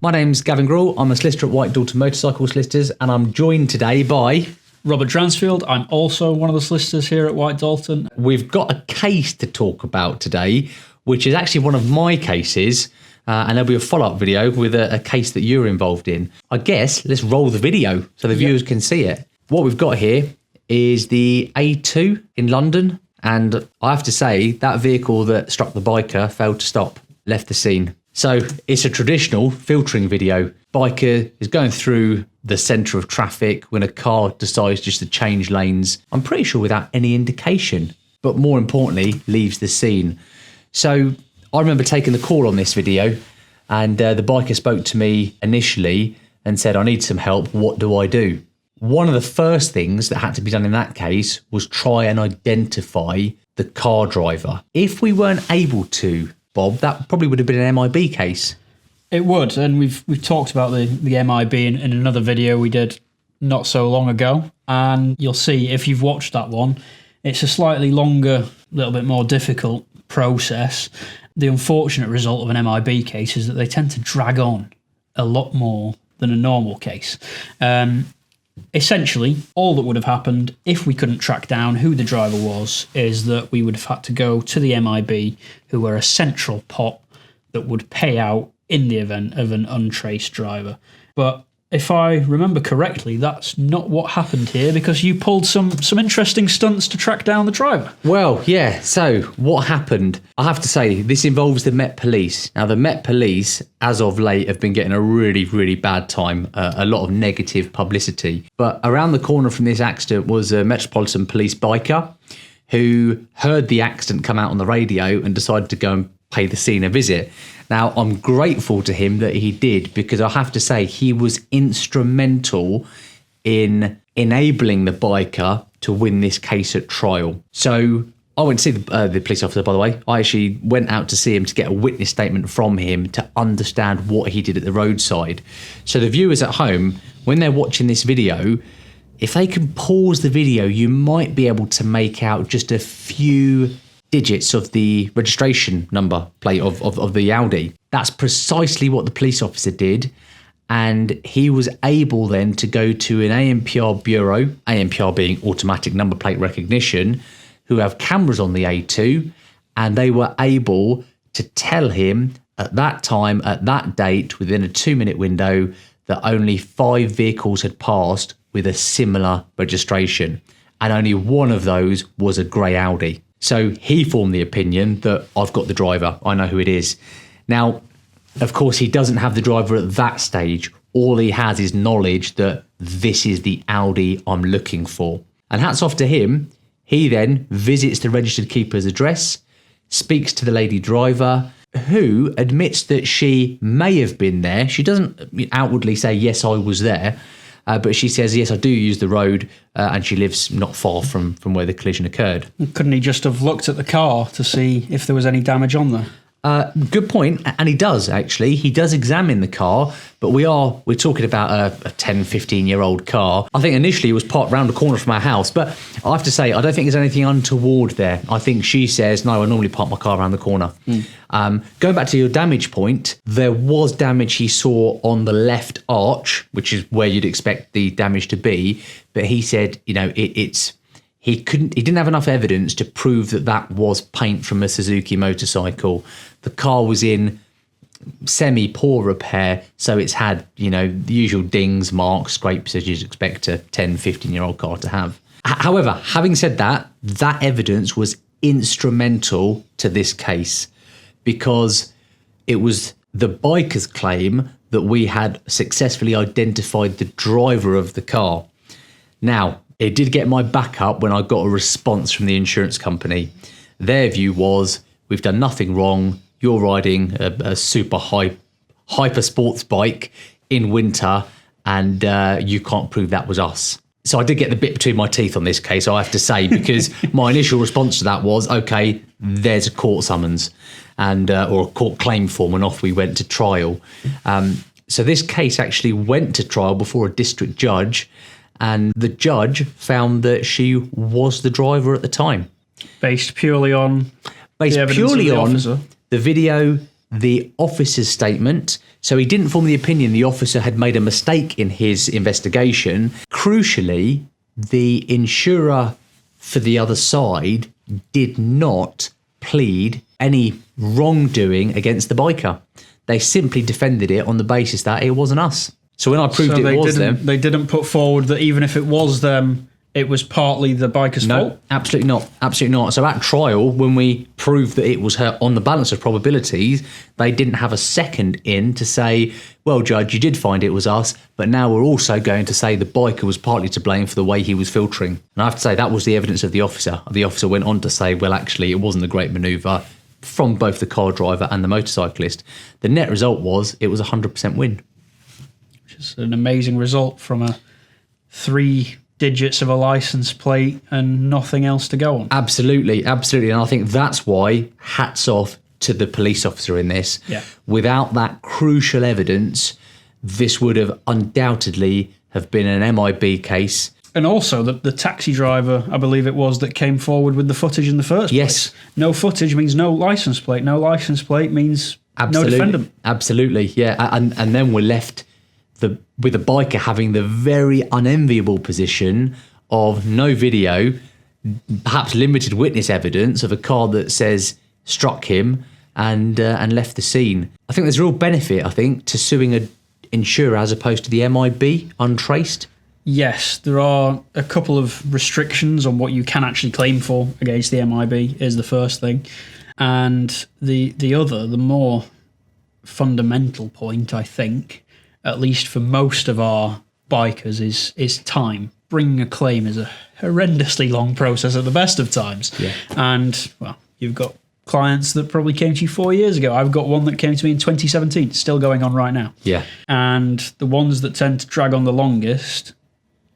My name's Gavin Grewal. I'm a solicitor at White Dalton Motorcycle Solicitors, and I'm joined today by Robert Dransfield. I'm also one of the solicitors here at White Dalton. We've got a case to talk about today, which is actually one of my cases, and there'll be a follow-up video with a case that you're involved in. I guess let's roll the video so the viewers can see it. What we've got here is the A2 in London, and I have to say that vehicle that struck the biker failed to stop, left the scene. So it's a traditional filtering video. Biker is going through the centre of traffic when a car decides just to change lanes, I'm pretty sure without any indication, but more importantly, leaves the scene. So I remember taking the call on this video, and the biker spoke to me initially and said, I need some help, what do I do? One of the first things that had to be done in that case was try and identify the car driver. If we weren't able to, Bob, that probably would have been an MIB case. It would, and we've talked about the MIB in another video we did not so long ago, and you'll see if you've watched that one, it's a slightly longer, little bit more difficult process. The unfortunate result of an MIB case is that they tend to drag on a lot more than a normal case. Essentially, all that would have happened if we couldn't track down who the driver was is that we would have had to go to the MIB, who were a central pot that would pay out in the event of an untraced driver. But if I remember correctly, that's not what happened here, because you pulled some interesting stunts to track down the driver. Well, yeah, so what happened? I have to say, this involves the Met Police. Now, the Met Police, as of late, have been getting a really, really bad time, a lot of negative publicity. But around the corner from this accident was a Metropolitan Police biker who heard the accident come out on the radio and decided to go and pay the scene a visit. Now, I'm grateful to him that he did, because I have to say he was instrumental in enabling the biker to win this case at trial. So I went to see the police officer, by the way. I actually went out to see him to get a witness statement from him to understand what he did at the roadside. So the viewers at home, when they're watching this video, if they can pause the video, you might be able to make out just a few digits of the registration number plate of the Audi. That's precisely what the police officer did, and he was able then to go to an ANPR bureau, ANPR being automatic number plate recognition, who have cameras on the A2, and they were able to tell him at that time, at that date, within a 2-minute window, that only 5 vehicles had passed with a similar registration, and only one of those was a grey Audi. So he formed the opinion that I've got the driver, I know who it is. Now, of course, he doesn't have the driver at that stage. All he has is knowledge that this is the Audi I'm looking for. And hats off to him. He then visits the registered keeper's address, speaks to the lady driver, who admits that she may have been there. She doesn't outwardly say, yes, I was there. But she says, yes, I do use the road, and she lives not far from where the collision occurred. Couldn't he just have looked at the car to see if there was any damage on there? Good point, and he does, actually. He does examine the car, but we're talking about a 10, 15-year-old car. I think initially it was parked round the corner from our house, but I have to say, I don't think there's anything untoward there. I think she says, no, I normally park my car around the corner. Going back to your damage point, there was damage he saw on the left arch, which is where you'd expect the damage to be, but he said, you know, he didn't have enough evidence to prove that was paint from a Suzuki motorcycle. The car was in semi-poor repair, so it's had, you know, the usual dings, marks, scrapes as you'd expect a 10, 15-year-old car to have. However, having said that, that evidence was instrumental to this case, because it was the biker's claim that we had successfully identified the driver of the car. Now, it did get my back up when I got a response from the insurance company. Their view was, we've done nothing wrong. You're riding a super hyper sports bike in winter, and you can't prove that was us. So I did get the bit between my teeth on this case, I have to say, because my initial response to that was, okay, there's a court summons and or a court claim form, and off we went to trial. So this case actually went to trial before a district judge, and the judge found that she was the driver at the time. Based purely on the video, the officer's statement. So he didn't form the opinion the officer had made a mistake in his investigation. Crucially, the insurer for the other side did not plead any wrongdoing against the biker. They simply defended it on the basis that it wasn't us. So when I proved it was them... They didn't put forward that even if it was them, it was partly the biker's fault? No, absolutely not. Absolutely not. So at trial, when we proved that it was her on the balance of probabilities, they didn't have a second in to say, well, Judge, you did find it was us, but now we're also going to say the biker was partly to blame for the way he was filtering. And I have to say, that was the evidence of the officer. The officer went on to say, well, actually, it wasn't a great manoeuvre from both the car driver and the motorcyclist. The net result was it was a 100% win. Which is an amazing result from a 3 digits of a license plate and nothing else to go on. Absolutely, absolutely. And I think that's why hats off to the police officer in this. Yeah. Without that crucial evidence, this would have undoubtedly have been an MIB case. And also the taxi driver, I believe it was, that came forward with the footage in the first Yes. place. No footage means no license plate. No license plate means no defendant. Absolutely, yeah. And then we're left with the biker having the very unenviable position of no video, perhaps limited witness evidence of a car that says struck him and left the scene. I think there's a real benefit, to suing an insurer as opposed to the MIB untraced. Yes, there are a couple of restrictions on what you can actually claim for against the MIB is the first thing. And the other, the more fundamental point, I think, at least for most of our bikers, is time. Bringing a claim is a horrendously long process at the best of times. Yeah. And, well, you've got clients that probably came to you 4 years ago. I've got one that came to me in 2017, still going on right now. Yeah. And the ones that tend to drag on the longest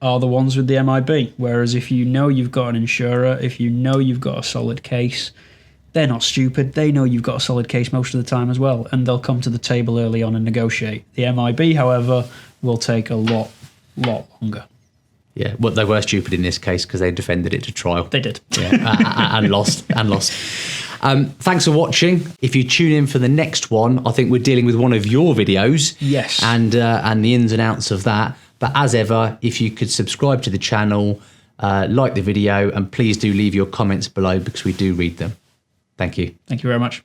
are the ones with the MIB. Whereas if you know you've got an insurer, if you know you've got a solid case, they're not stupid. They know you've got a solid case most of the time as well, and they'll come to the table early on and negotiate. The MIB, however, will take a lot longer. Yeah, well, they were stupid in this case because they defended it to trial. They did. Yeah, and lost. Thanks for watching. If you tune in for the next one, I think we're dealing with one of your videos. Yes. And the ins and outs of that. But as ever, if you could subscribe to the channel, like the video, and please do leave your comments below because we do read them. Thank you. Thank you very much.